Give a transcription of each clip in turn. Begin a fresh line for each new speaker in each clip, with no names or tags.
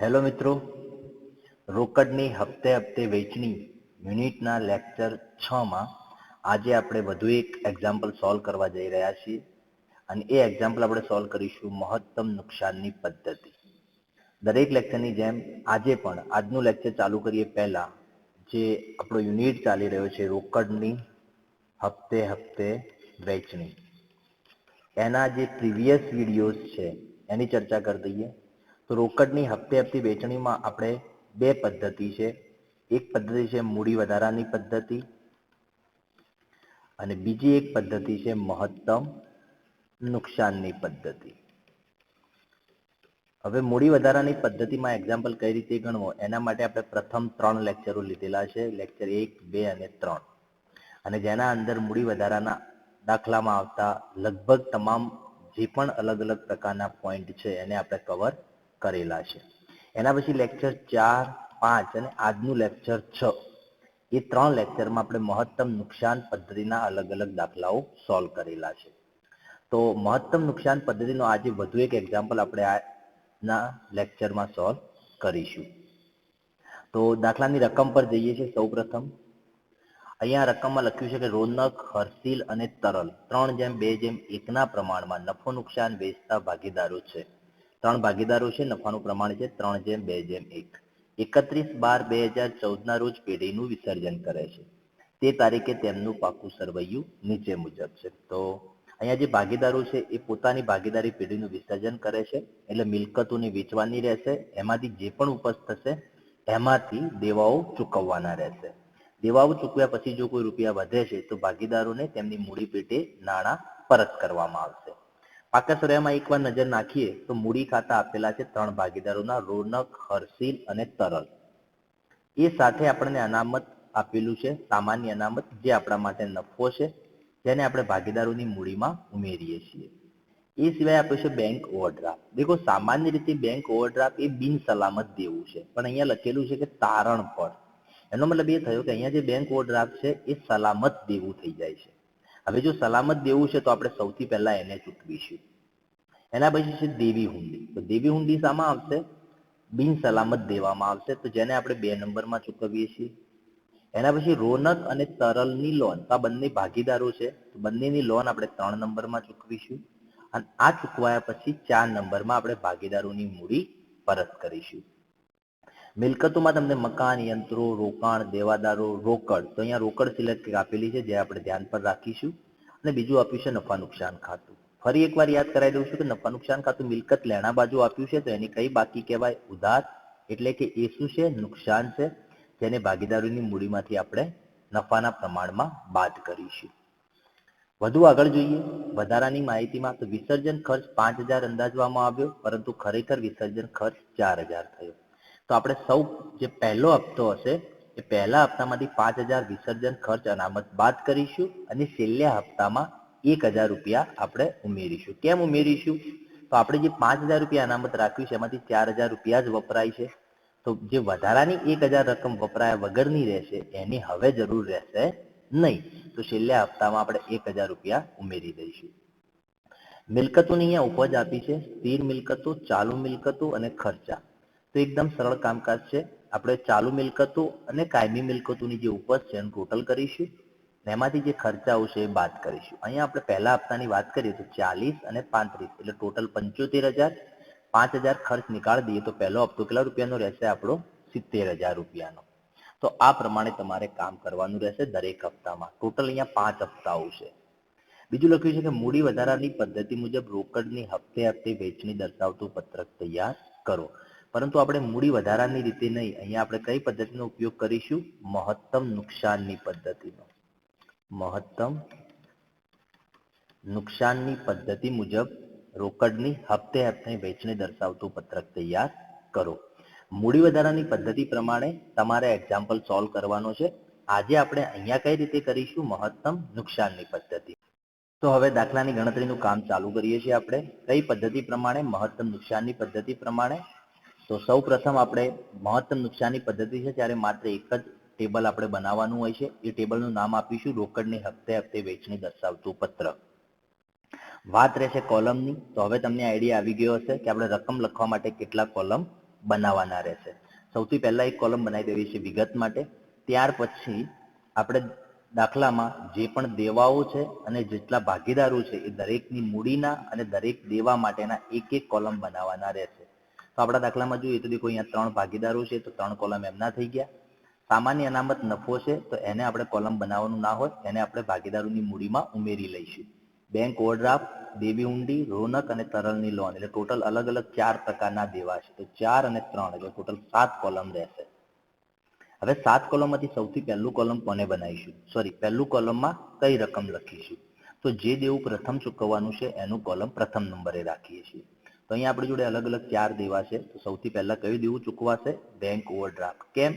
Hello મિત્રો, રોકડની હપ્તે હપ્તે વેચણી યુનિટના lecture 6માં આજે આપણે વધુ એક એક્ઝામ્પલ સોલ્વ કરવા જઈ રહ્યા છીએ અને એ એક્ઝામ્પલ આપણે સોલ્વ કરીશું મહત્તમ નુકસાનની પદ્ધતિ. દરેક લેક્ચરની જેમ આજે પણ આજનું લેક્ચર ચાલુ કરીએ પહેલા જે આપણો યુનિટ ચાલી રહ્યો છે રોકડની હપ્તે હપ્તે વેચણી, એના જે પ્રીવિયસ વિડીયોઝ છે એની ચર્ચા કરી દઈએ. તો રોકડની હપ્તે હપ્તે વેચણીમાં આપણે બે પદ્ધતિ છે. એક પદ્ધતિ છે મૂડી વધારાની પદ્ધતિ અને બીજી એક પદ્ધતિ છે મહત્તમ નુકસાનની પદ્ધતિ. હવે મૂડી વધારાની પદ્ધતિમાં એક્ઝામ્પલ કઈ રીતે ગણવો એના માટે આપણે પ્રથમ 3 લેક્ચરો લીધેલા છે, લેક્ચર 1, 2 અને 3, અને જેના અંદર મૂડી વધારાના દાખલામાં આવતા લગભગ તમામ જે પણ અલગ અલગ પ્રકારના પોઈન્ટ છે એને આપણે કવર કરેલા છે. એના પછી લેક્ચર 4, 5 અને આજનું લેક્ચર 6, એ 3 લેક્ચરમાં આપણે મહત્તમ નુકસાન પદ્ધતિના અલગ અલગ દાખલાઓ સોલ્વ કરેલા છે. તો મહત્તમ નુકસાન પદ્ધતિનો આજે વધુ એક એક્ઝામ્પલ આપણે આજના લેક્ચરમાં સોલ્વ કરીશું. તો દાખલાની રકમ પર જઈએ છીએ. સૌ પ્રથમ અહીંયા રકમમાં લખ્યું છે કે રોનક, હર્ષિલ અને તરલ 3:2:1 પ્રમાણમાં નફો નુકસાન વેચતા ભાગીદારો છે. 3 ભાગીદારો છે, નફાનું પ્રમાણ છે 3:2:1. 31/12/2014 રોજ પેઢીનું વિસર્જન કરે છે. તે તારીખે તેમનું પાકું સરવૈયું નીચે મુજબ છે. તો અહીંયા જે ભાગીદારો છે એ પોતાની ભાગીદારી પેઢીનું વિસર્જન કરે છે, એટલે મિલકતોને વેચવાની રહેશે. એમાંથી જે પણ ઉપજ થશે એમાંથી દેવાઓ ચૂકવવાના રહેશે. દેવાઓ ચૂકવ્યા પછી જો કોઈ રૂપિયા વધે છે તો ભાગીદારોને તેમની મૂડી પેટે નાણાં પરત કરવામાં આવશે. પાકા સરવૈયામાં એકવાર નજર નાખીએ તો મૂડી ખાતા આપેલા છે 3 ભાગીદારોના, રોનક, હર્ષિલ અને તરલ. એ સાથે આપણને અનામત આપેલું છે, સામાન્ય અનામત, જે આપણા માટે નફો છે, જેને આપણે ભાગીદારોની મૂડીમાં ઉમેરીએ છીએ. એ સિવાય આપ્યું છે બેંક ઓવરડ્રાફ્ટ. દેખો, સામાન્ય રીતે બેંક ઓવરડ્રાફ્ટ એ બિન સલામત દેવું છે, પણ અહીંયા લખેલું છે કે તારણ પર. એનો મતલબ એ થયો કે અહીંયા જે બેંક ઓવરડ્રાફ્ટ છે એ સલામત દેવું થઈ જાય છે. હવે જો સલામત દેવું છે તો આપણે સૌથી પહેલા એને ચૂકવીશું. એના પછી છે દેવી હુંડી. તો દેવી હુંડી શામાં આવશે? બિન સલામત દેવામાં આવશે, તો જેને આપણે 2 નંબરમાં ચૂકવીએ છીએ. એના પછી રોનક અને તરલની લોન, આ બંને ભાગીદારો છે, તો બંનેની લોન આપણે 3 નંબરમાં ચૂકવીશું. અને આ ચૂકવાયા પછી 4 નંબરમાં આપણે ભાગીદારોની મૂડી પરત કરીશું. મિલકતોમાં તમને મકાન, યંત્રો, રોકાણ, દેવાદારો, રોકડ, તો અહીંયા રોકડ સિલેક્ટ આપેલી છે જે આપણે ધ્યાન પર રાખીશું. અને બીજું આપ્યું છે નફા નુકસાન ખાતું. ફરી એકવાર યાદ કરાવી દઉં છું કે નફા નુકસાન ખાતું મિલકત લેણા બાજુ આપ્યું છે, તો એની કઈ બાકી કહેવાય? ઉધાર. એટલે કે એ શું છે? નુકસાન છે, જેને ભાગીદારોની મૂડીમાંથી આપણે નફાના પ્રમાણમાં બાદ કરીશું. વધુ આગળ જોઈએ વધારાની માહિતીમાં, તો વિસર્જન ખર્ચ 5000 અંદાજવામાં આવ્યો, પરંતુ ખરેખર વિસર્જન ખર્ચ 4000 થયો. તો આપણે સૌ જે પહેલો હપ્તો હશે એ પહેલા હપ્તામાંથી 5000 વિસર્જન ખર્ચ અનામત બાદ કરીશું અને છેલ્લા હપ્તામાં 1000 રૂપિયા આપણે ઉમેરીશું. કેમ ઉમેરીશું? તો આપણે જે 5000 રૂપિયા અનામત રાખ્યું છે એમાંથી 4000 રૂપિયા જ વપરાય છે, તો જે વધારાની 1000 રકમ વપરાયા વગરની રહેશે એની હવે જરૂર રહેશે નહીં. તો છેલ્લા હપ્તામાં આપણે 1000 રૂપિયા ઉમેરી દઈશું. મિલકતોની અહીંયા ઉપજ આપી છે, સ્થિર મિલકતો, ચાલુ મિલકતો અને ખર્ચા. તો એકદમ સરળ કામકાજ છે. આપણે ચાલુ મિલકતો અને કાયમી મિલકતોની જે ઉપજ છે એનું ટોટલ કરીશું, એમાંથી જે ખર્ચાઓ છે એ બાદ કરીશું. અહીંયા આપણે પહેલા હપ્તાની વાત કરીએ તો 40 અને 35, એટલે ટોટલ 75000. 5000 ખર્ચ નીકાળી દઈએ તો પહેલો હપ્તો કેટલા રૂપિયાનો રહેશે? આપણો 70000 રૂપિયાનો. તો આ પ્રમાણે તમારે કામ કરવાનું રહેશે દરેક હપ્તામાં. ટોટલ અહીંયા 5 હપ્તાઓ છે. બીજું લખ્યું છે કે મૂડી વધારાની પદ્ધતિ મુજબ રોકડની હપ્તે હપ્તે વેચણી દર્શાવતું પત્રક તૈયાર કરો. પરંતુ આપણે મૂડી વધારાની રીતે નહીં, અહીંયા આપણે કઈ પદ્ધતિનો ઉપયોગ કરીશું? મહત્તમ નુકસાનની પદ્ધતિનો. મહત્તમ નુકસાનની પદ્ધતિ મુજબ રોકડની હપ્તે હપ્તે વેચણી દર્શાવતું પત્રક તૈયાર કરો. મૂડી વધારાની પદ્ધતિ પ્રમાણે તમારે એક્ઝામ્પલ સોલ્વ કરવાનો છે. આજે આપણે અહીંયા કઈ રીતે કરીશું? મહત્તમ નુકસાનની પદ્ધતિ. તો હવે દાખલાની ગણતરીનું કામ ચાલુ કરીએ છીએ આપણે. કઈ પદ્ધતિ પ્રમાણે? મહત્તમ નુકસાનની પદ્ધતિ પ્રમાણે. તો સૌ પ્રથમ આપણે મહત્તમ નુકસાનની પદ્ધતિ છે ત્યારે માત્ર એક જ ટેબલ આપણે બનાવવાનું હોય છે. એ ટેબલનું નામ આપીશું રોકડની હપ્તે હપ્તે વેચણી દર્શાવતું પત્રક. વાત રહેશે કોલમની. તો હવે તમને આઈડિયા આવી ગયો હશે કે આપણે રકમ લખવા માટે કેટલા કોલમ બનાવવાના રહેશે. સૌથી પહેલા એક કોલમ બનાવી દેવી છે વિગત માટે. ત્યાર પછી આપણે દાખલામાં જે પણ દેવાઓ છે અને જેટલા ભાગીદારો છે એ દરેકની મૂડીના અને દરેક દેવા માટેના એક એક કોલમ બનાવવાના રહેશે. તો આપણા દાખલામાં જોઈએ તો દેખો અહીંયા 3 ભાગીદારો છે તો 3 કોલમ એમના થઈ ગયા. સામાન્ય અનામત નફો છે તો એને આપણે કોલમ બનાવવાનું ના હોય, એને આપણે ભાગીદારોની મૂડીમાં ઉમેરી લઈશું. બેંક ઓવરડ્રાફ્ટ, દેવી હુંડી, રોનક અને તરલની લોન એટલે ટોટલ અલગ અલગ 4 પ્રકારના દેવા છે. તો 4 અને 3 એટલે ટોટલ 7 કોલમ રહેશે. હવે 7 કોલમમાંથી સૌથી પહેલું કોલમ કોને બનાવીશું? સોરી, પહેલું કોલમમાં કઈ રકમ લખીશું? તો જે દેવું પ્રથમ ચૂકવવાનું છે એનું કોલમ પ્રથમ નંબરે રાખીએ છીએ. તો અહીંયા આપણી જોડે અલગ અલગ 4 દેવા છે. તો સૌથી પહેલા કયું દેવું ચૂકવાશે? Bank overdraft. કેમ?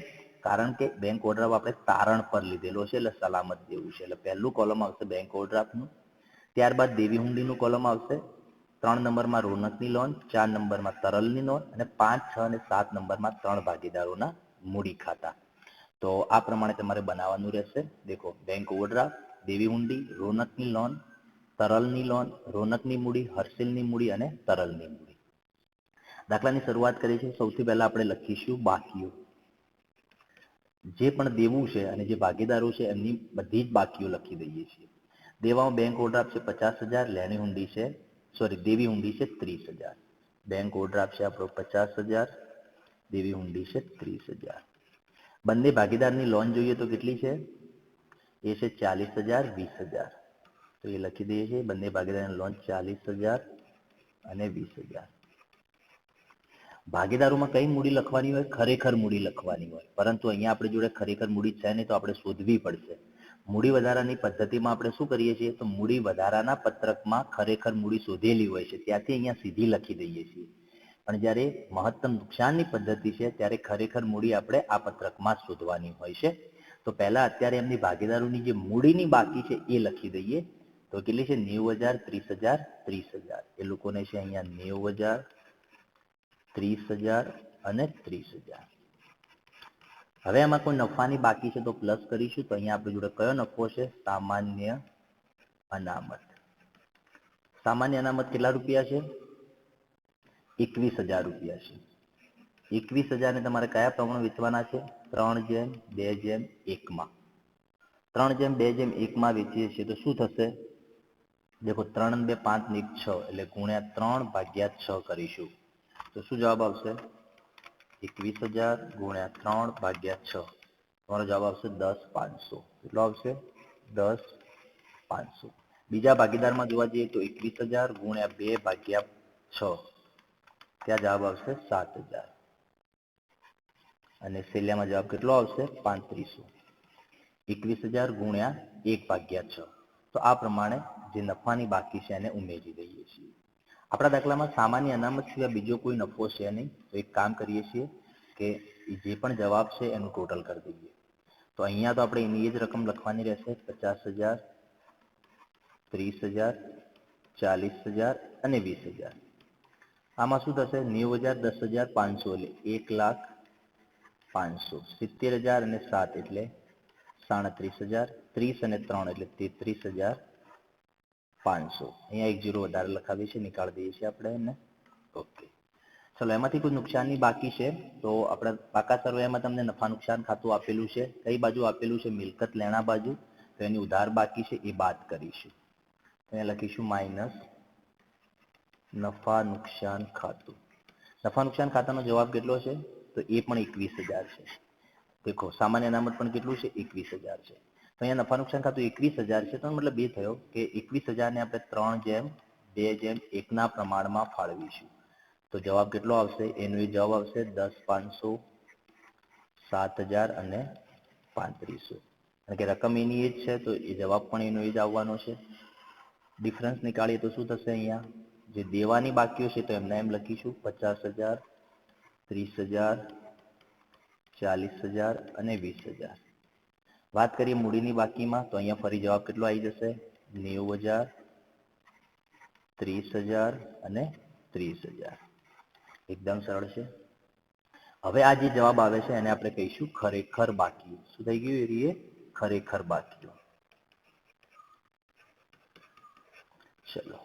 કારણ કે બેંક ઓવરડ્રાફ્ટ આપણે તારણ પર લીધેલો છે એટલે સલામત દેવું છે. એટલે પહેલું કોલમ આવશે બેંક ઓવરડ્રાફ્ટનું. ત્યારબાદ દેવી હુંડીનું કોલમ આવશે. 3 નંબરમાં રોનકની લોન, 4 નંબરમાં તરલની લોન અને 5, 6 અને 7 નંબરમાં 3 ભાગીદારોના મૂડી ખાતા. તો આ પ્રમાણે તમારે બનાવવાનું રહેશે. દેખો, બેંક ઓવરડ્રાફ્ટ, દેવી હુંડી, રોનકની લોન, તરલની લોન, રોનકની મૂડી, હર્ષિલની મૂડી અને તરલની મૂડી. દાખલાની શરૂઆત કરી છે. સૌથી પહેલા આપણે લખીશું બાકીઓ. જે પણ દેવું છે અને જે ભાગીદારો છે એમની બધી જ બાકીઓ લખી દઈએ છીએ. દેવામાં બેંક ઓવરડ્રાફ્ટ છે 50,000, લેણી હુંડી છે દેવી હુંડી છે 30,000. બેંક ઓવરડ્રાફ્ટ છે આપણો 50,000, દેવી હુંડી છે 30,000. બંને ભાગીદારની લોન જોઈએ તો કેટલી છે? એ છે 40,000, 20,000. તો એ લખી દઈએ છીએ. બંને ભાગીદારની લોન 40,000 અને 20,000. ભાગીદારોમાં કઈ મૂડી લખવાની હોય? ખરેખર મૂડી લખવાની હોય. પરંતુ અહીંયા આપણી જોડે ખરેખર મૂડી છે નહીં તો આપણે શોધવી પડશે. મૂડી વધારાની પદ્ધતિમાં આપણે શું કરીએ છીએ? તો મૂડી વધારાના પત્રકમાં ખરેખર મૂડી શોધેલી હોય છે ત્યાંથી અહીંયા સીધી લખી દઈએ છીએ. પણ જ્યારે મહત્તમ નુકસાનની પદ્ધતિ છે ત્યારે ખરેખર મૂડી આપણે આ પત્રકમાં શોધવાની હોય છે. તો પહેલા અત્યારે એમની ભાગીદારોની જે મૂડીની બાકી છે એ લખી દઈએ. તો કેટલી છે? 90,000, 30,000, 30,000. એ લોકોને છે અહીંયા 90,000, 30,000 અને 30,000. હવે એમાં કોઈ નફાની બાકી છે તો પ્લસ કરીશું. તો અહીંયા આપણી જોડે કયો નફો છે? સામાન્ય અનામત. સામાન્ય અનામત કેટલા રૂપિયા છે? 21,000 રૂપિયા છે. 21,000 ને તમારે કયા પ્રમાણે વેચવાના છે? 3:2:1 3:2:1 વેચીએ છીએ તો શું થશે? દેખો, 3 2 5 ને 1 6 એટલે ગુણ્યા 3/6 કરીશું. તો શું જવાબ આવશે? 21,000 ગુણ્યા 3/6. તમારો જવાબ આવશે 10,500. કેટલો આવશે? 10,500. બીજા ભાગીદારમાં જોવા જઈએ તો 21,000 ગુણ્યા 2/6. ત્યાં જવાબ આવશે 7,000. અને છેલ્લામાં જવાબ કેટલો આવશે? 3500. 21,000 ગુણ્યા 1/6. તો આ પ્રમાણે જે નફાની બાકી છે એને ઉમેરી દઈએ છીએ. આપણા દાખલામાં સામાન્ય અનામત સિવાય બીજો કોઈ નફો છે નહીં. તો એક કામ કરીએ છીએ કે જે પણ જવાબ છે એનું ટોટલ કરી દઈએ. તો અહીંયા તો આપણે એની જ રકમ લખવાની રહેશે. 50,000, 30,000, 40,000 અને 20,000. આમાં શું થશે? 90,000, 10,000, 500 એટલે 1,05,000. 70,000 અને 7 એટલે 37,000. 30 અને 3 એટલે 33,500. અહીંયા એક 0 વધારે લખાવી છે, નીકાળી દઈએ છીએ આપણે એને. ઓકે, ચલો. એમાંથી કોઈ નુકસાનની બાકી છે તો આપણે પાકા સર્વેમાં તમને નફા નુકસાન ખાતું આપેલું છે. કઈ બાજુ આપેલું છે? મિલકત લેણા બાજુ. તો એની ઉધાર બાકી છે એ બાદ કરીશું. અહીંયા લખીશું માઇનસ નફા નુકસાન ખાતું. નફા નુકસાન ખાતાનો જવાબ કેટલો છે? તો એ પણ 21,000 છે. દેખો, સામાન્ય અનામત પણ કેટલું છે? 21,000 છે. તો અહીંયા નફા નુકસાન ખાતું 21,000 છે. તો મતલબ એ થયો કે 21,000 ને આપણે 3:2:1 પ્રમાણમાં ફાળવીશું. તો જવાબ કેટલો આવશે? એનો એ જવાબ આવશે 10,500, 7,000 અને 3500. કારણ કે રકમ એની એ જ છે તો એ જવાબ પણ એનો એ જ આવવાનો છે. ડિફરન્સ નીકાળીએ તો શું થશે? અહીંયા જે દેવાની બાકીઓ છે તો એમના એમ લખીશું. 50,000, 30,000, 40,000 અને 20,000. વાત કરીએ મૂડીની બાકીમાં તો અહીંયા ફરી જવાબ કેટલો આવી જશે? 90,000, 30,000 અને 30,000. એકદમ સરળ છે. હવે આ જે જવાબ આવે છે એને આપણે કહીશું ખરેખર બાકીઓ. શું થઈ ગયું? એ ખરેખર બાકીઓ. ચલો,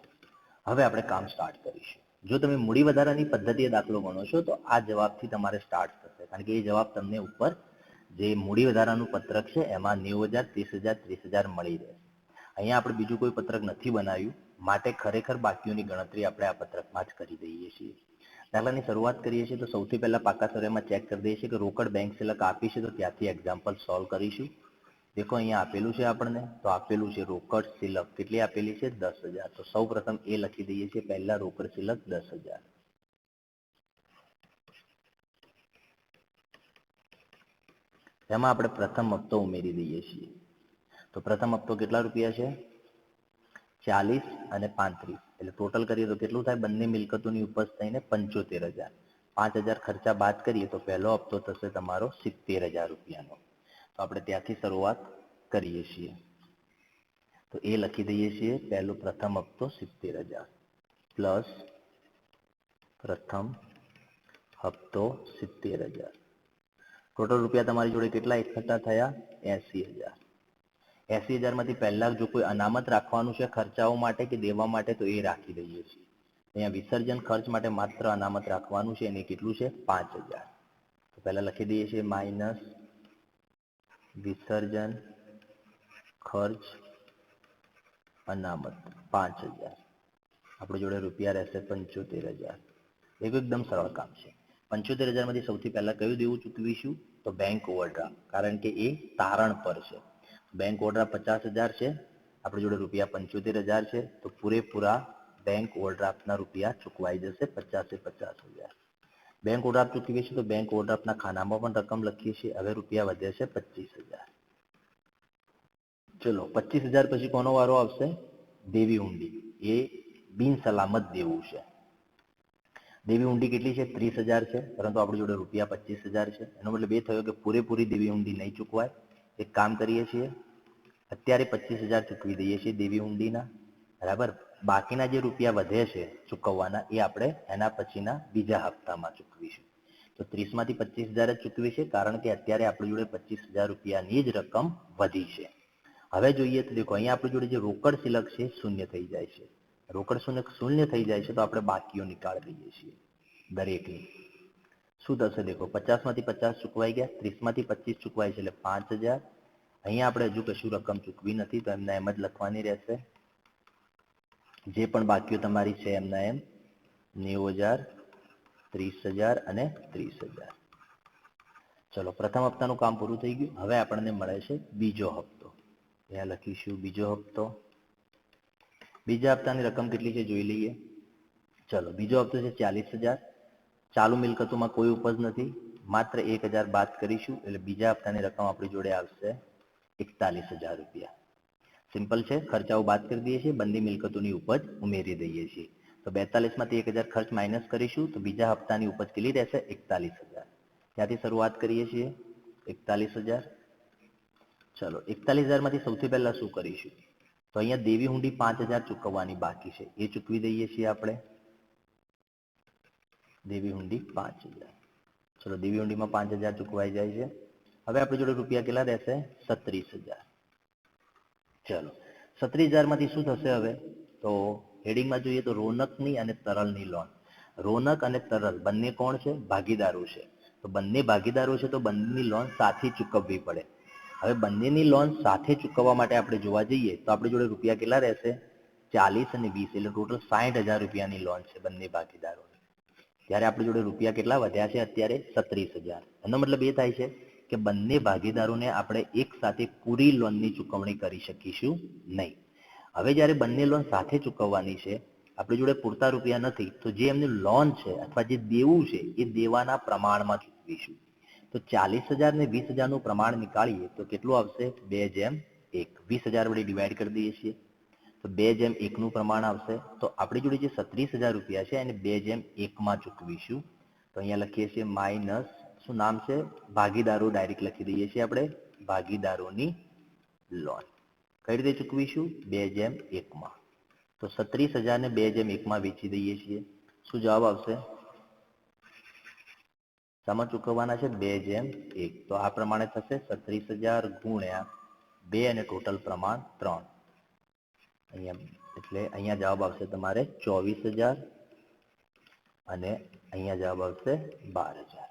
હવે આપણે કામ સ્ટાર્ટ કરીશું. જો તમે મૂડી વધારાની પદ્ધતિએ દાખલો ગણો છો તો આ જવાબથી તમારે સ્ટાર્ટ થશે, કારણ કે એ જવાબ તમને ઉપર જે મૂડી વધારાનું પત્રક છે એમાં 90,000, 30,000, 30,000 મળી રહે. અહીંયા આપણે બીજું કોઈ પત્રક નથી બનાવ્યું, માટે ખરેખર બાકીઓની ગણતરી આપણે આ પત્રકમાં જ કરી દઈએ છીએ. દાખલાની શરૂઆત કરીએ છીએ તો સૌથી પહેલા પાકા સરવાળામાં ચેક કરી દઈએ છીએ કે રોકડ બેંક સિલક આપી છે, તો ત્યાંથી એક્ઝામ્પલ સોલ્વ કરીશું. દેખો અહીંયા આપેલું છે આપણને, તો આપેલું છે રોકડ સિલક કેટલી આપેલી છે 10,000. તો સૌ પ્રથમ એ લખી દઈએ છીએ પહેલા રોકડ સિલક 10,000. એમાં આપણે પ્રથમ હપ્તો ઉમેરી દઈએ છીએ. તો પ્રથમ હપ્તો કેટલા રૂપિયા છે 40 અને 35, એટલે ટોટલ કરીએ તો કેટલું થાય, બંને મિલકતોની ઉપજ થઈને 75,000. 5,000 ખર્ચા બાદ કરીએ તો પહેલો હપ્તો થશે તમારો 70,000 રૂપિયાનો. તો આપણે ત્યાંથી શરૂઆત કરીએ છીએ. તો એ લખી દઈએ છીએ પહેલો પ્રથમ હપ્તો 70,000 પ્લસ પ્રથમ હપ્તો 70,000. ટોટલ રૂપિયા તમારી જોડે કેટલા એકઠા થયા 80,000. 80,000 માંથી પહેલા જો કોઈ અનામત રાખવાનું છે ખર્ચાઓ માટે કે દેવા માટે તો એ રાખી દઈએ છીએ. અહીંયા વિસર્જન ખર્ચ માટે માત્ર અનામત રાખવાનું છે, એને કેટલું છે 5,000. તો પહેલા લખી દઈએ છીએ માઇનસ વિસર્જન ખર્ચ અનામત 5,000. આપણી જોડે રૂપિયા રહેશે 75,000. એકદમ સરળ કામ છે. 75,000 માંથી સૌથી પહેલા કયું દેવું ચૂકવીશું, તો બેંક ઓવરડ્રાફ્ટ, કારણ કે એ તારણ પર છે. બેંક ઓવરડ્રાફ્ટ 50,000 છે, આપણી જોડે રૂપિયા 75,000 છે, તો પૂરેપૂરા બેંક ઓવરડ્રાફ્ટના રૂપિયા ચૂકવાઈ જશે 50,000. બેંક ઓવરડ્રાફ્ટ ચૂકવીએ છીએ તો બેંક ઓવરડ્રાફ્ટના ખાનામાં પણ રકમ લખીએ છીએ. હવે રૂપિયા વધે છે 25,000. ચલો 25,000 પછી કોનો વારો આવશે, દેવી ઊંડી. એ બિન સલામત દેવું છે. દેવી ઊંડી કેટલી છે 30,000 છે, પરંતુ આપણી જોડે રૂપિયા 25,000 છે. એનો મતલબ એ થયો કે પૂરેપૂરી દેવી ઊંડી નહીં ચૂકવાય. એક કામ કરીએ છીએ, અત્યારે 25,000 ચૂકવી દઈએ છીએ દેવી ઊંડીના, બરાબર. બાકીના જે રૂપિયા વધે છે ચૂકવવાના એ આપણે એના પછીના બીજા હપ્તામાં ચૂકવીશું. તો 30 માંથી 25,000 જ ચૂકવી છે, કારણ કે અત્યારે આપણી જોડે 25,000 રૂપિયાની જ રકમ વધી છે. હવે જોઈએ તો દેખો અહીંયા આપણી જોડે જે રોકડ સિલક છે શૂન્ય થઈ જાય છે. રોકડ શૂન્ય થઈ જાય છે તો આપણે બાકીઓ નીકાળી દઈએ છીએ દરેકની. શું થશે દેખો, 50 માંથી 50 ચૂકવાઈ ગયા, 30 માંથી 25 ચૂકવાય છે એટલે 5,000. અહીંયા આપણે હજુ કશું રકમ ચૂકવી નથી તો એમને એમ જ લખવાની રહેશે. જે પણ બાકીઓ તમારી છે એમના એમ 90,000, 30,000 અને 30,000. ચલો પ્રથમ હપ્તાનું કામ પૂરું થઈ ગયું. હવે આપણને મળે છે બીજો હપ્તો. અહીંયા લખીશું બીજો હપ્તો. બીજા હપ્તાની રકમ કેટલી છે જોઈ લઈએ. ચલો બીજો હપ્તો છે 40,000. ચાલુ મિલકતોમાં કોઈ ઉપજ નથી, માત્ર 1,000 બાદ કરીશું એટલે બીજા હપ્તાની રકમ આપણી જોડે આવશે 41,000 રૂપિયા. સિમ્પલ છે, ખર્ચાઓ બાદ કરી દઈએ છીએ, બંને મિલકતોની ઉપજ ઉમેરી દઈએ છીએ. તો 42 માંથી 1,000 ખર્ચ માઇનસ કરીશું તો બીજા હપ્તાની ઉપજ કેટલી રહેશે 41,000. ત્યાંથી શરૂઆત કરીએ છીએ 41,000. ચલો 41,000 માંથી સૌથી પહેલા શું કરીશું, તો અહીંયા દેવી હુંડી 5,000 ચૂકવવાની બાકી છે, એ ચૂકવી દઈએ છીએ આપણે. દેવી હુંડી 5,000. ચલો દેવી હુંડીમાં 5,000 ચૂકવાઈ જાય છે. હવે આપણી જોડે રૂપિયા કેટલા રહેશે 36,000. ચલો 36,000 માંથી શું થશે હવે, તો હેડિંગમાં જોઈએ તો રોનકની અને તરલની લોન. રોનક અને તરલ બંને કોણ છે, ભાગીદારો છે. તો બંને ભાગીદારો છે તો બંનેની લોન સાથે ચૂકવવી પડે. હવે બંનેની લોન સાથે ચૂકવવા માટે આપણે જોવા જઈએ તો આપણી જોડે રૂપિયા કેટલા રહેશે 40 અને 20, એટલે ટોટલ 60,000 રૂપિયાની લોન છે બંને ભાગીદારોની. ત્યારે આપણી જોડે રૂપિયા કેટલા વધ્યા છે અત્યારે 36,000. એનો મતલબ એ થાય છે કે બંને ભાગીદારોને આપણે એક સાથે પૂરી લોનની ચૂકવણી કરી શકીશું નહીં. હવે જ્યારે બંને લોન સાથે ચૂકવવાની છે, આપણી જોડે પૂરતા રૂપિયા નથી, તો જે એમની લોન છે અથવા જે દેવું છે એ દેવાના પ્રમાણમાં ચૂકવીશું. તો 40,000 ને 20,000 નું પ્રમાણ નીકાળીએ તો કેટલું આવશે 2:1. 20,000 વડે ડિવાઈડ કરી દઈએ છીએ તો 2:1 નું પ્રમાણ આવશે. તો આપણી જોડે જે 36,000 રૂપિયા છે એને 2:1 માં ચૂકવીશું. તો અહીંયા લખીએ છીએ માઇનસ, શું નામ છે, ભાગીદારો ડાયરેક્ટ લખી દઈએ છીએ આપણે, ભાગીદારોની લોન. કઈ રીતે ચૂકવીશું 2:1 માં. તો 36,000 ને 2:1 માં વેચી દઈએ છીએ. શું જવાબ આવશે, શામાં ચૂકવવાના છે 2:1. તો આ પ્રમાણે થશે 36,000 ગુણ્યા 2 અને ટોટલ પ્રમાણ 3. અહીંયા એટલે અહીંયા જવાબ આવશે તમારે 24,000 અને અહીંયા જવાબ આવશે 12,000.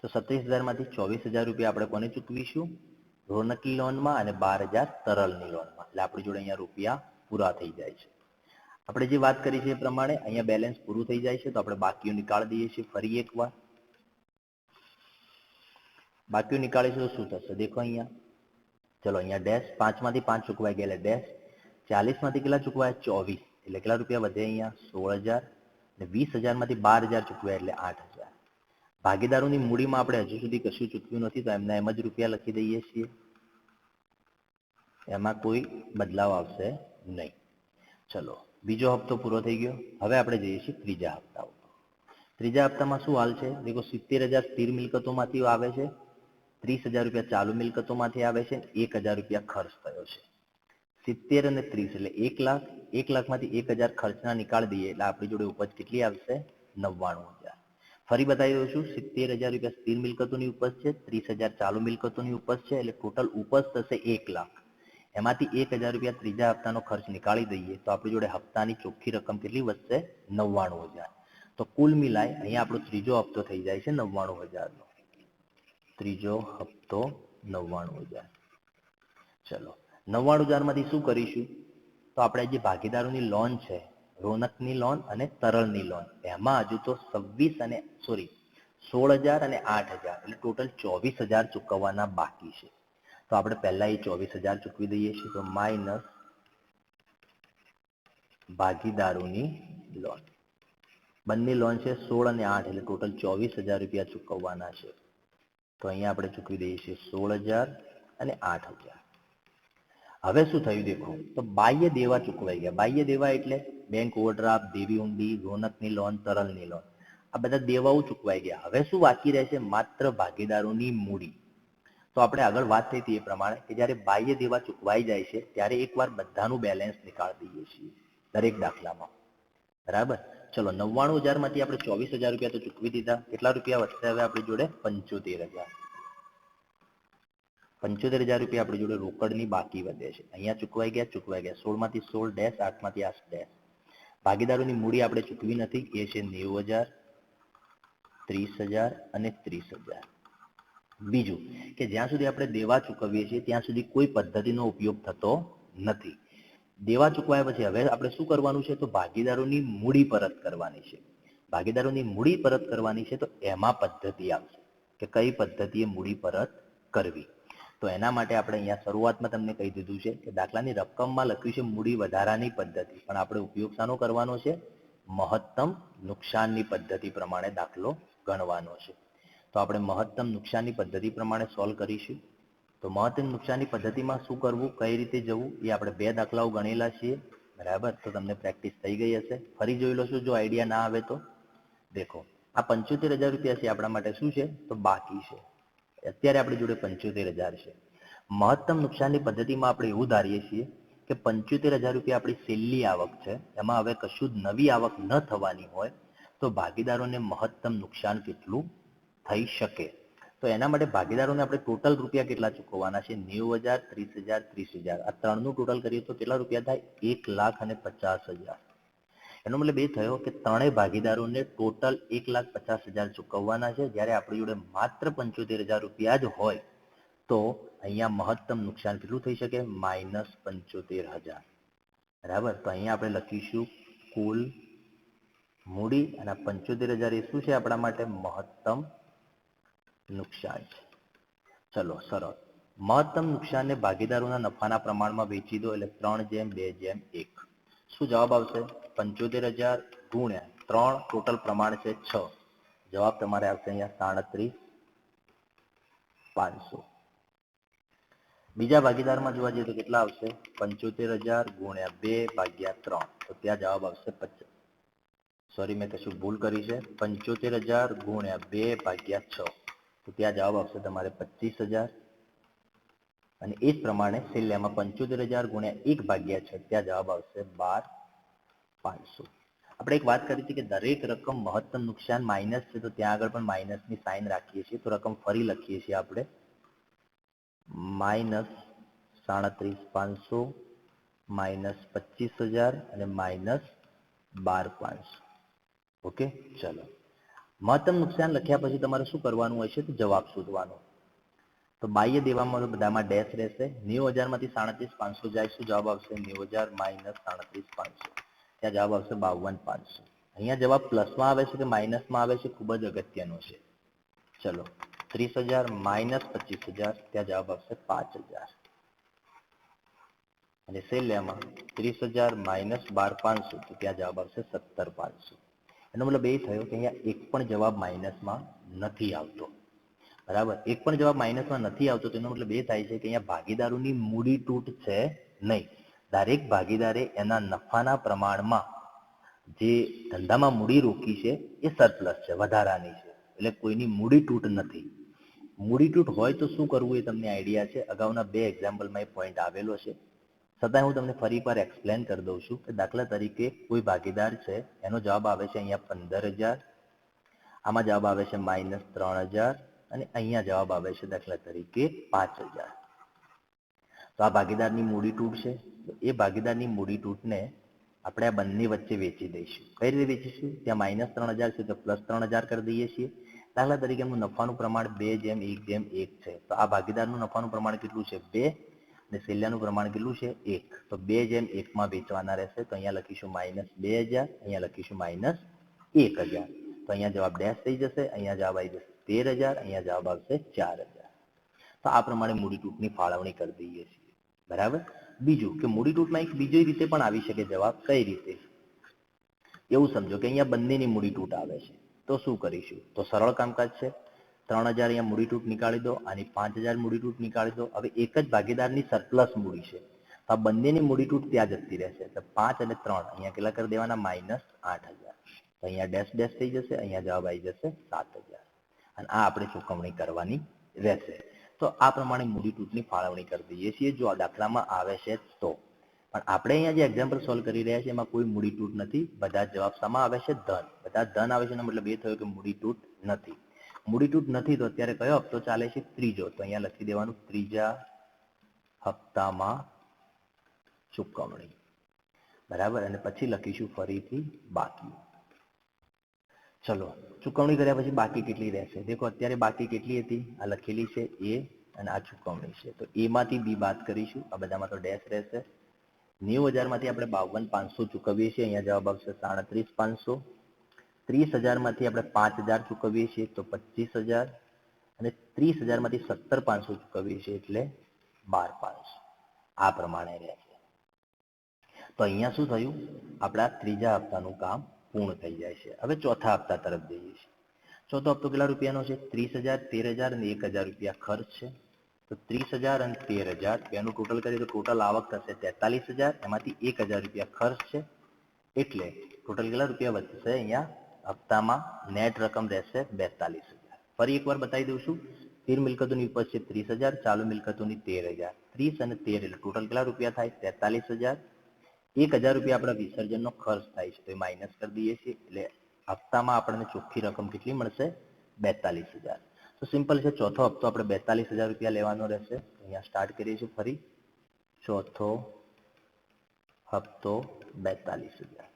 તો 37,000 માંથી 24,000 રૂપિયા આપણે કોને ચૂકવીશું? રોનકની લોનમાં, અને 12,000 તરલની લોનમાં. એટલે આપણી જોડે અહીંયા રૂપિયા પૂરા થઈ જાય છે. આપણે જે વાત કરી છે એ પ્રમાણે અહીંયા બેલેન્સ પૂરું થઈ જાય છે, તો આપણે બાકીઓ નીકાળી દઈએ છીએ ફરી એકવાર. બાકીઓ નીકાળીશું તો શું થશે? દેખો અહીંયા, ચલો અહીંયા ડેશ, 5 માંથી 5 ચૂકવાઈ ગયા એટલે ડેશ, 40 માંથી કેટલા ચૂકવાયા? 24. એટલે કેટલા રૂપિયા વધે અહીંયા? 16,000. અને 20,000 માંથી 12,000 ચૂકવ્યા એટલે 8,000. ભાગીદારોની મૂડીમાં આપણે હજુ સુધી કશું ચૂકવ્યું નથી, તો એમના એમ જ રૂપિયા લખી દઈએ છીએ. એમાં કોઈ બદલાવ આવશે નહીં. ચલો, બીજો હપ્તો પૂરો થઈ ગયો. હવે આપણે જઈએ છીએ ત્રીજા હપ્તા ઉપર. ત્રીજા હપ્તામાં શું હાલ છે? દેખો, 70,000 સ્થિર મિલકતોમાંથી આવે છે, 30,000 રૂપિયા ચાલુ મિલકતોમાંથી આવે છે, 1,000 રૂપિયા ખર્ચ થયો છે. 70 અને 30 એટલે 1 લાખ. 1 લાખમાંથી 1,000 ખર્ચના નીકાળી દઈએ એટલે આપણી જોડે ઉપજ કેટલી આવશે? 99,000. ફરી બતાવી દઉં છું, 70,000 રૂપિયા સ્થિર મિલકતોની ઉપજ છે, 30,000 ચાલુ મિલકતોની ઉપજ છે, એટલે ટોટલ ઉપજ થશે 1 લાખ. એમાંથી 1,000 રૂપિયા ત્રીજા હપ્તાનો ખર્ચ નીકાળી દઈએ તો આપણી જોડે હપ્તાની ચોખ્ખી રકમ કેટલી વધશે? 99,000. તો કુલ મિલાય અહીંયા આપણો ત્રીજો હપ્તો થઈ જાય છે 99,000 નો. ત્રીજો હપ્તો 99,000. ચલો, 99,000 માંથી શું કરીશું? તો આપણે જે ભાગીદારોની લોન છે, રોનકની લોન અને તરલની લોન, એમાં હજુ તો 16,000 અને 8,000 એટલે ટોટલ 24,000 ચૂકવવાના બાકી છે. તો આપણે પહેલા એ 24,000 ચૂકવી દઈએ છીએ. તો માઇનસ ભાગીદારોની લોન. બંને લોન છે 16 અને 8 એટલે ટોટલ 24,000 રૂપિયા ચૂકવવાના છે. તો અહીંયા આપણે ચૂકવી દઈએ છીએ 16,000 અને 8,000. હવે શું થયું દેખો, તો બાહ્ય દેવા ચૂકવાઈ ગયા. બાહ્ય દેવા એટલે બેંક ઓવરડ્રાફ્ટ, દેવી ઊંડી, રોનકની લોન, તરલની લોન, આ બધા દેવાઓ ચૂકવાઈ ગયા. હવે શું બાકી રહેશે? માત્ર ભાગીદારોની મૂડી. તો આપણે આગળ વાત થઈ હતી એ પ્રમાણે કે જ્યારે બાહ્ય દેવા ચૂકવાઈ જાય છે ત્યારે એકવાર બધાનું બેલેન્સ નીકાળી દઈએ છીએ દરેક દાખલામાં. બરાબર? ચલો, 99,000 માંથી આપણે 24,000 રૂપિયા તો ચૂકવી દીધા. કેટલા રૂપિયા વધશે હવે આપણી જોડે? 75,000. 75,000 રૂપિયા આપણી જોડે રોકડની બાકી વધે છે. અહીંયા ચૂકવાઈ ગયા. 16 માંથી 16 ડેશ, 8 માંથી 8 ડેશ. ભાગીદારોની મૂડી આપણે ચૂકવી નથી, એ છે 90,000, 30,000 અને 30,000. બીજું કે જ્યાં સુધી આપણે દેવા ચૂકવીએ છીએ ત્યાં સુધી કોઈ પદ્ધતિનો ઉપયોગ થતો નથી. દેવા ચૂકવાયા પછી હવે આપણે શું કરવાનું છે? તો ભાગીદારોની મૂડી પરત કરવાની છે. ભાગીદારોની મૂડી પરત કરવાની છે, તો એમાં પદ્ધતિ આવશે કે કઈ પદ્ધતિએ મૂડી પરત કરવી. તો એના માટે આપણે અહીંયા શરૂઆતમાં તમને કહી દીધું છે કે દાખલાની રકમમાં લખ્યું છે મૂડી વધારાની પદ્ધતિ, પણ આપણે ઉપયોગ શાનો કરવાનો છે? મહત્તમ નુકસાનની પદ્ધતિ પ્રમાણે દાખલો ગણવાનો છે. તો આપણે મહત્તમ નુકસાનની પદ્ધતિ પ્રમાણે સોલ્વ કરીશું. તો મહત્તમ નુકસાનની પદ્ધતિમાં શું કરવું, કઈ રીતે જવું, એ આપણે 2 દાખલાઓ ગણેલા છીએ. બરાબર? તો તમને પ્રેક્ટિસ થઈ ગઈ હશે. ફરી જોઈ લો છો જો આઈડિયા ના આવે તો. દેખો, આ 75,000 રૂપિયા છે આપણા માટે શું છે? તો બાકી છે. અત્યારે આપણી જોડે 75,000 છે. મહત્તમ નુકસાનની પદ્ધતિમાં આપણે એવું ધારીએ છીએ કે 75,000 રૂપિયા આપણી છેલ્લી આવક છે, એમાં હવે કશું જ નવી આવક ન થવાની હોય તો ભાગીદારોને મહત્તમ નુકસાન કેટલું થઈ શકે. તો એના માટે ભાગીદારોને આપણે ટોટલ રૂપિયા કેટલા ચૂકવવાના છે? 90,000, 30,000, 30,000. આ ત્રણનું ટોટલ કરીએ તો કેટલા રૂપિયા થાય? 1,50,000. એનો મતલબ એ થયો કે ત્રણેય ભાગીદારોને ટોટલ 1,50,000 ચૂકવવાના છે. જ્યારે આપણી જોડે માત્ર 75,000 રૂપિયા જ હોય તો અહીંયા મહત્તમ નુકસાન કેટલું થઈ શકે? -75,000. બરાબર? તો અહીંયા આપણે લખીશું કુલ મૂડી અને 75,000 એ શું છે આપણા માટે? મહત્તમ નુકસાન છે. ચલો, સરળ. મહત્તમ નુકસાનને ભાગીદારોના નફાના પ્રમાણમાં વેચી દો એટલે 3:2:1. શું જવાબ આવશે? 75,000 ગુણ્યા 3, ટોટલ પ્રમાણ છે 6. જવાબ તમારે આવશે અહીંયા 37,500. બીજા ભાગીદારમાં જોવા જઈએ તો કેટલા આવશે? 75,000 ગુણ્યા 2/3. તો ત્યાં જવાબ આવશે 50. સોરી, મેં કશું ભૂલ કરી છે. 75,000 ગુણ્યા 2/6. તો ત્યાં જવાબ આવશે તમારે 25,000. અને એ જ પ્રમાણે છેલ્લેમાં 75,000 ગુણ્યા 1/6. ત્યાં જવાબ આવશે 12,500. આપણે એક વાત કરી હતી કે દરેક રકમ મહત્તમ નુકસાન માઇનસ છે, તો ત્યાં આગળ પણ માઇનસની સાઇન રાખીએ છીએ. તો રકમ ફરી લખીએ છીએ આપણે, -37,500, -25,000 અને -12,500. ઓકે, ચલો. મહત્તમ નુકસાન લખ્યા પછી તમારે શું કરવાનું હોય છે તો જવાબ શોધવાનો. તો બાહ્ય દેવામાં બધામાં ડેશ રહેશે. 90,000 માંથી 37,500 જાય, શું જવાબ આવશે? 90,000 માઇનસ 37,500, ત્યાં જવાબ આવશે 52,500. અહીંયા જવાબ પ્લસમાં આવે છે કે માઇનસમાં આવે છે, ખૂબ જ અગત્યનો છે. ચલો 30,000 માઇનસ 25,000, ત્યાં જવાબ આવશે 5,000. અને છેલ્લામાં 30,000 માઇનસ 12,500, તો ત્યાં જવાબ આવશે 17,500. એનો મતલબ એ થયો કે અહીંયા એક પણ જવાબ માઇનસમાં નથી આવતો. બરાબર, એક પણ જવાબ માઇનસમાં નથી આવતો, તેનો મતલબ એ થાય છે કે અહીંયા ભાગીદારોની મૂડી તૂટ છે નહીં. દરેક ભાગીદારે એના નફાના પ્રમાણમાં જે ધંધામાં મૂડી રોકી છે એ સરપ્લસ છે, વધારાની છે, એટલે કોઈની મૂડી તૂટ નથી. મૂડી તૂટ હોય તો શું કરવું એ તમને આઈડિયા છે, અગાઉના 2 એક્ઝામ્પલમાં એ પોઈન્ટ આવેલો છે. છતાં હું તમને ફરી એકવાર એક્સપ્લેન કરી દઉં છું કે દાખલા તરીકે કોઈ ભાગીદાર છે, એનો જવાબ આવે છે અહીંયા 15,000, આમાં જવાબ આવે છે માઇનસ 3,000, અને અહીંયા જવાબ આવે છે દાખલા તરીકે 5,000. તો આ ભાગીદારની મૂડી તૂટ છે. તો એ ભાગીદારની મૂડી તૂટને આપણે આ બંને વચ્ચે વેચી દઈશું. કઈ રીતે વેચીશું? ત્યાં માઇનસ 3,000 છે તો પ્લસ 3,000 કરી દઈએ છીએ. દાખલા તરીકે એમનું નફાનું પ્રમાણ 2:1:1 છે, તો આ ભાગીદારનું નફાનું પ્રમાણ કેટલું છે? 2, અને છેલ્લાનું પ્રમાણ કેટલું છે? 1. તો 2:1 માં વેચવાના રહેશે. તો અહીંયા લખીશું માઇનસ 2,000, અહીંયા લખીશું માઇનસ 1,000. તો અહીંયા જવાબ ડેશ થઈ જશે, અહીંયા જવાબ આવી જશે 13,000, અહીંયા જવાબ આવશે 4,000. તો આ પ્રમાણે મૂડી તૂટની ફાળવણી કરી દઈએ છીએ. બરાબર. બીજું કે મૂડી તૂટમાં એક બીજી રીતે પણ આવી શકે જવાબ. કઈ રીતે? એવું સમજો કે અહીંયા બંનેની મૂડી તૂટ આવે છે, તો શું કરીશું? તો સરળ કામકાજ છે. 3,000 અહીંયા મૂડી તૂટ નીકાળી દો, આની 5,000 મૂડી તૂટ નીકાળી દો. હવે એક જ ભાગીદારની સરપ્લસ મૂડી છે, તો આ બંનેની મૂડી તૂટ ત્યાં જતી રહેશે. તો 5 અને 3 અહીંયા કેટલા કરી દેવાના? માઇનસ 8,000. તો અહીંયા ડેશ ડેશ થઈ જશે, અહીંયા જવાબ આવી જશે 7,000. અને આ આપણે ચૂકવણી કરવાની રહેશે. તો આ પ્રમાણે મૂડી તૂટની ફાળવણી કરી દઈએ છીએ જો આ દાખલામાં આવે છે તો. પણ આપણે અહીંયા જે એક્ઝામ્પલ સોલ્વ કરી રહ્યા છીએ એમાં કોઈ મૂડી તૂટ નથી. બધા જવાબ શામાં આવે છે? ધન. બધા ધન આવે છે એનો મતલબ એ થયો કે મૂડી તૂટ નથી. મૂડી તૂટ નથી તો અત્યારે કયો હપ્તો ચાલે છે? ત્રીજો. તો અહીંયા લખી દેવાનું ત્રીજા હપ્તામાં ચૂકવણી. બરાબર. અને પછી લખીશું ફરીથી બાકી. ચલો, ચૂકવણી કર્યા પછી બાકી કેટલી રહેશે? દેખો અત્યારે બાકી કેટલી હતી? આ લખેલી છે એ, અને આ ચૂકવણી છે. તો એ માંથી બી બાદ કરીશું. આ બધામાં તો ડેશ રહેશે. 90,000 માંથી આપણે 52,500 ચૂકવીએ છીએ, અહીંયા જવાબ આવશે 37,500. 30,000 માંથી આપણે 5,000 ચૂકવીએ છીએ તો 25,000, અને 30,000 માંથી 17,500 ચૂકવીએ છીએ એટલે 12,500. આ પ્રમાણે રહેશે. તો અહીંયા શું થયું? આપણા ત્રીજા હપ્તાનું કામ પૂર્ણ થઈ જાય છે. હવે ચોથા હપ્તા તરફ જઈએ છીએ. ચોથો હપ્તો કેટલા રૂપિયાનો છે? 30,000, 13,000 અને 1,000 રૂપિયા ખર્ચ છે. તો 30,000 અને 13,000 બેનું ટોટલ કરીએ તો ટોટલ આવક થશે 43,000, એમાંથી 1,000 રૂપિયા ખર્ચ છે, એટલે ટોટલ કેટલા રૂપિયા વધશે? અહીંયા હપ્તામાં નેટ રકમ રહેશે 42,000. ફરી એકવાર બતાવી દઉં છું. સ્થિર મિલકતોની ઉપજ છે 30,000, ચાલુ મિલકતોની 13,000. 30 અને 13 એટલે ટોટલ કેટલા રૂપિયા થાય? 43,000. 1,000 રૂપિયા આપણા વિસર્જનનો ખર્ચ થાય છે, તો એ માઇનસ કરી દઈએ છીએ, એટલે હપ્તામાં આપણને ચોખ્ખી રકમ કેટલી મળશે? 42,000. તો સિમ્પલ છે. ચોથો હપ્તો આપણે 42,000 રૂપિયા લેવાનો રહેશે. અહીંયા સ્ટાર્ટ કરીએ છીએ ફરી. ચોથો હપ્તો 42,000.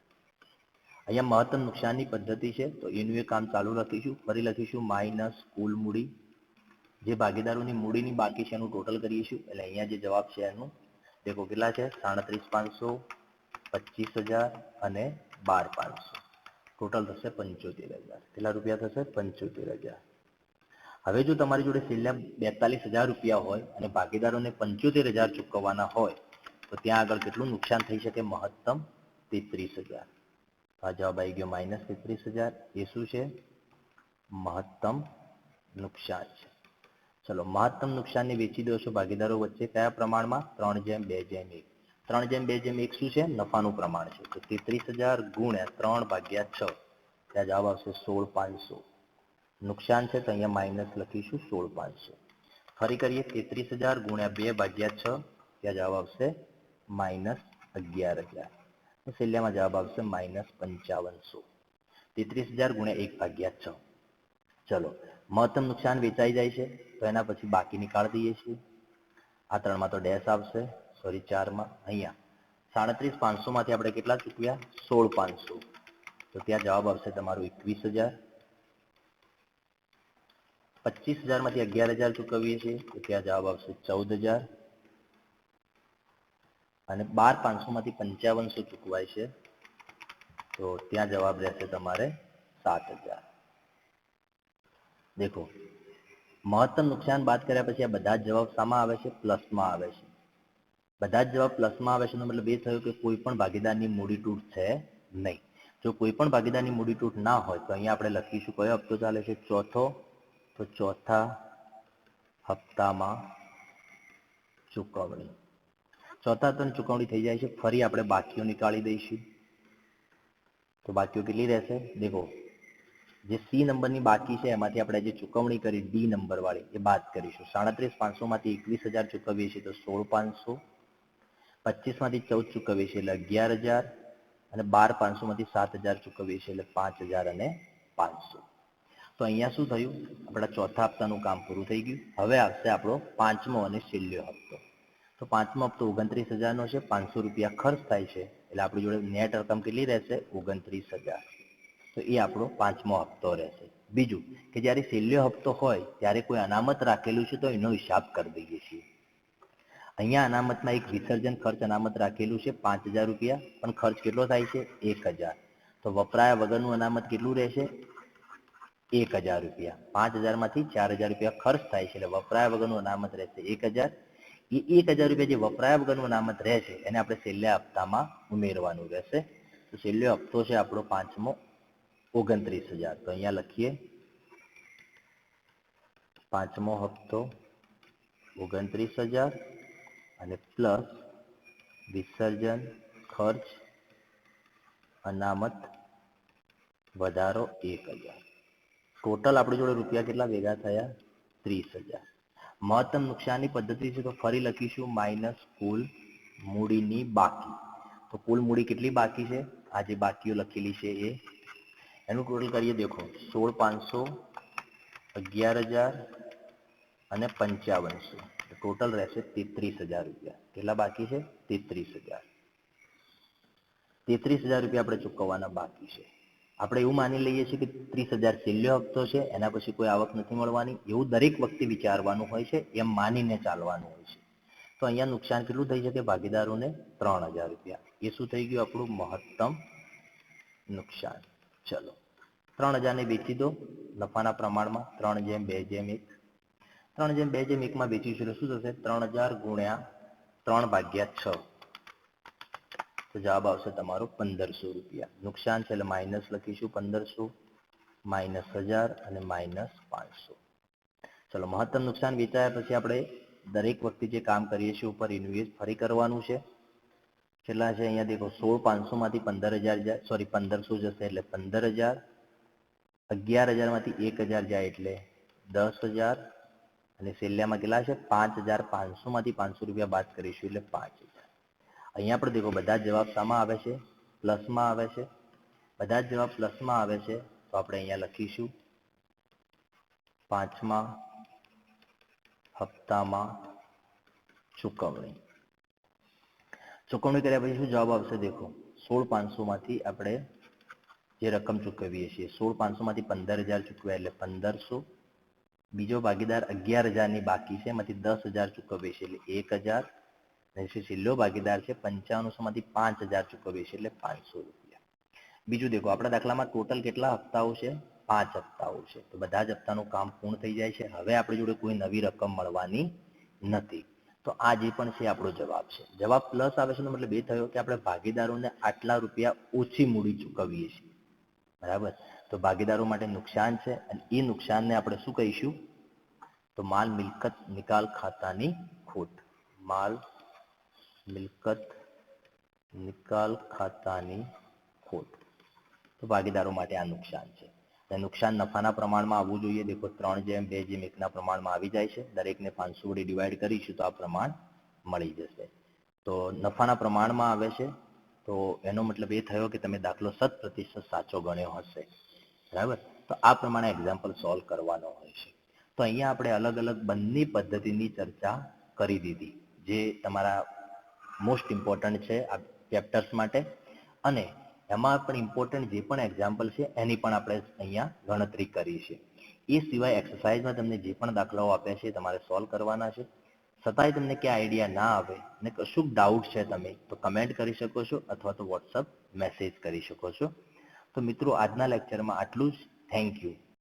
અહીંયા મહત્તમ નુકસાનની પદ્ધતિ છે, તો એનું એ કામ ચાલુ રાખીશું. ફરી લખીશું માઇનસ કુલ મૂડી. જે ભાગીદારોની મૂડીની બાકી છે એનું ટોટલ કરીશું. એટલે અહીંયા જે જવાબ છે એનું દેખો કેટલા છે? 37,500, 25,000 અને 12,500. ટોટલ થશે 75,000. કેટલા રૂપિયા થશે? 75,000. હવે જો તમારી જોડે છેલ્લા 42,000 રૂપિયા હોય અને ભાગીદારોને 75,000 ચૂકવવાના હોય તો ત્યાં આગળ કેટલું નુકસાન થઈ શકે? મહત્તમ 33,000. આ જવાબ આવી ગયો માઇનસ 33,000. એ શું છે? મહત્તમ નુકસાન છે. ચલો, મહત્તમ નુકસાનને વેચી દો છો ભાગીદારો વચ્ચે કયા પ્રમાણમાં? 3:2:1. 3:2:1 શું છે? નફાનું પ્રમાણ છે. તો 33,000 ગુણ્યા 3/6, ત્યાં જવાબ આવશે 16,500. નુકસાન છે તો અહીંયા માઇનસ લખીશું 16,500. ફરી કરીએ. 33,000 ગુણ્યા 2/6, ત્યાં જવાબ આવશે માઇનસ 11,000. છેલ્લામાં જવાબ આવશે માઇનસ 5500. 33,000 ગુણ્યા 1/6. ચલો, મહત્તમ નુકસાન વેચાઈ જાય છે તો એના પછી બાકી નીકાળી દઈએ છીએ. આ 3માં તો ડેશ આવશે, સોરી 4માં. અહીંયા 37,500 માંથી આપણે કેટલા ચૂકવ્યા? 16,500. તો ત્યાં જવાબ આવશે તમારું 21,000. 25,000 માંથી 11,000 ચૂકવીએ છીએ તો ત્યાં જવાબ આવશે 14,000 અને 12,500 માંથી 5500 ચૂકવાય છે તો ત્યાં જવાબ રહેશે તમારે 7,000. દેખો મહત્તમ નુકસાન બાદ કર્યા પછી આ બધા જ જવાબ શામાં આવે છે? પ્લસમાં આવે છે. બધા જ જવાબ પ્લસમાં આવે છે એનો મતલબ એ થયો કે કોઈ પણ ભાગીદારની મૂડી તૂટ છે નહીં. જો કોઈ પણ ભાગીદારની મૂડી તૂટ ના હોય તો અહીંયા આપણે લખીશું કયો હપ્તો ચાલે છે? ચોથો. તો ચોથા હપ્તામાં ચૂકવણી. ચોથા હપ્તાની ચૂકવણી થઈ જાય છે. ફરી આપણે બાકીઓ નીકાળી દઈશું. તો બાકીઓ કેટલી રહેશે? દેખો જે સી નંબરની બાકી છે એમાંથી આપણે જે ચૂકવણી કરી ડી નંબર વાળી એ બાદ કરીશું. 37,500 માંથી 21,000 ચૂકવીએ છીએ તો 16,500. 25 માંથી 14 ચૂકવીએ છીએ એટલે 11,000 અને 12,500 માંથી 7,000 ચૂકવીએ છીએ એટલે 5,500. તો અહીંયા શું થયું? આપણા ચોથા હપ્તાનું કામ પૂરું થઈ ગયું. હવે આવશે આપણો પાંચમો અને છેલ્લો હપ્તો. તો પાંચમો હપ્તો 29,000 નો છે. 500 રૂપિયા ખર્ચ થાય છે એટલે આપણી જોડે નેટ રકમ કેટલી રહેશે? 29,000. તો એ આપણો પાંચમો હપ્તો રહેશે. બીજું કે જ્યારે છેલ્લો હપ્તો હોય ત્યારે કોઈ અનામત રાખેલું છે તો એનો હિસાબ કરી દઈએ છીએ. અહીંયા અનામતમાં એક વિસર્જન ખર્ચ અનામત રાખેલું છે 5,000 રૂપિયા, પણ ખર્ચ કેટલો થાય છે? 1,000. તો વપરાયા વગરનું અનામત કેટલું રહેશે? 1,000 રૂપિયા. 5,000 માંથી 4,000 રૂપિયા ખર્ચ થાય છે એટલે વપરાયા વગરનું અનામત રહેશે 1,000. એ 1,000 રૂપિયા જે વપરાયા વગરનું અનામત રહેશે એને આપણે છેલ્લા હપ્તામાં ઉમેરવાનું રહેશે. તો છેલ્લો હપ્તો છે આપણો પાંચમો 29,000. તો અહીંયા લખીએ પાંચમો હપ્તો 29,000 અને પ્લસ વિસર્જન ખર્ચ અનામત વધારો 1,000. ટોટલ આપણી જોડે રૂપિયા કેટલા ભેગા થયા? 30,000. મહત્તમ નુકસાનની પદ્ધતિ છે તો ફરી લખીશું માઇનસ કુલ મૂડીની બાકી. તો કુલ મૂડી કેટલી બાકી છે? આ જે બાકીઓ લખેલી છે એ એનું ટોટલ કરીએ. દેખો 16,500, 11,000 અને 5,500. ટોટલ રહેશે 33,000 રૂપિયા. કેટલા બાકી છે? 33,000. 33,000 રૂપિયા આપણે ચૂકવવાના બાકી છે. આપણે એવું માની લઈએ છીએ કે 30,000 છેલ્લો હપ્તો છે, એના પછી કોઈ આવક નથી મળવાની, એવું દરેક વખતે વિચારવાનું હોય છે, એમ માનીને ચાલવાનું હોય છે. તો અહીંયા નુકસાન કેટલું થઈ શકે? ભાગીદારોને 3,000 રૂપિયા. એ શું થઈ ગયું? આપણું મહત્તમ નુકસાન. ચલો 3,000 ને વેચી દો નફાના પ્રમાણમાં 3:2:1. 3:2:1 માં વેચીશું એટલે શું થશે? 3,000 ગુણ્યા 3/6. તો જવાબ આવશે તમારો 1,500 રૂપિયા. નુકસાન છે એટલે માઇનસ લખીશું 1,500, -1,000 અને -500. ચલો મહત્તમ નુકસાન વેચાયા પછી આપણે દરેક વખતે જે કામ કરીએ છીએ ઉપર ઇન્વેસ્ટ ફરી કરવાનું છે. કેટલા છે અહીંયા દેખો 16,500 માંથી 15,000 જાય, સોરી 1,500 જશે એટલે 15,000. 11,000 માંથી 1,000 જાય એટલે 10,000 અને છેલ્લામાં કેટલા છે? 5,500 માંથી 500 રૂપિયા બાદ કરીશું એટલે 5,000. અહીંયા પણ દેખો બધા જવાબ શામાં આવે છે? પ્લસમાં આવે છે. બધા જ જવાબ પ્લસમાં આવે છે તો આપણે અહીંયા લખીશું પાંચમા હપ્તામાં ચૂકવણી. ચૂકવણી કર્યા પછી શું જવાબ આવશે? દેખો 16,500 માંથી આપણે જે રકમ ચૂકવીએ છીએ 16,500 માંથી 15,000 ચૂકવ્યા એટલે 1,500. બીજો ભાગીદાર 11,000 ની બાકી છે, એમાંથી 10,000 ચૂકવીએ છીએ એટલે 1,000. અને છેલ્લો ભાગીદાર છે 5500 માંથી 5,000 ચૂકવીએ છીએ એટલે 500 રૂપિયા. બીજું દેખો આપણા દાખલામાં ટોટલ કેટલા હપ્તાઓ છે? 5 હપ્તાઓ છે. તો બધા જ હપ્તાનું કામ પૂર્ણ થઈ જાય છે. હવે આપણી જોડે કોઈ નવી રકમ મળવાની નથી. તો આ જે પણ છે આપણો જવાબ છે. જવાબ પ્લસ આવે છે એનો મતલબ એ થયો કે આપણે ભાગીદારોને આટલા રૂપિયા ઓછી મૂડી ચૂકવીએ છીએ. બરાબર? તો ભાગીદારો માટે નુકસાન છે અને એ નુકસાનને આપણે શું કહીશું? તો માલ મિલકત નિકાલ ખાતાની ખોટ. માલ મિલકત નિકાલ ખાતાની ખોટ. તો ભાગીદારો માટે આ નુકસાન છે. નુકસાન નફાના પ્રમાણમાં આવવું જોઈએ. દેખો 3:2:1 ના પ્રમાણમાં આવી જાય છે. દરેકને 500 વડે ડિવાઈડ કરીશું તો આ પ્રમાણ મળી જશે. તો નફાના પ્રમાણમાં આવે છે તો એનો મતલબ એ થયો કે તમે દાખલો 100% સાચો ગણ્યો હશે. બરાબર? તો આ પ્રમાણે એક્ઝામ્પલ સોલ્વ કરવાનો હોય છે. તો અહીંયા આપણે અલગ અલગ બંને પદ્ધતિની ચર્ચા કરી દીધી જે તમારા મોસ્ટ ઇમ્પોર્ટન્ટ છે આ ચેપ્ટર્સ માટે, અને એમાં પણ ઇમ્પોર્ટન્ટ જે પણ એક્ઝામ્પલ છે એની પણ આપણે અહીંયા ગણતરી કરી છે. એ સિવાય એક્સરસાઇઝમાં તમને જે પણ દાખલાઓ આપ્યા છે તમારે સોલ્વ કરવાના છે. છતાંય તમને ક્યાં આઈડિયા ના આવે અને કશુંક ડાઉટ છે તમે તો કમેન્ટ કરી શકો છો અથવા તો વોટ્સઅપ મેસેજ કરી શકો છો. તો મિત્રો આજના લેક્ચરમાં આટલું જ. Thank you.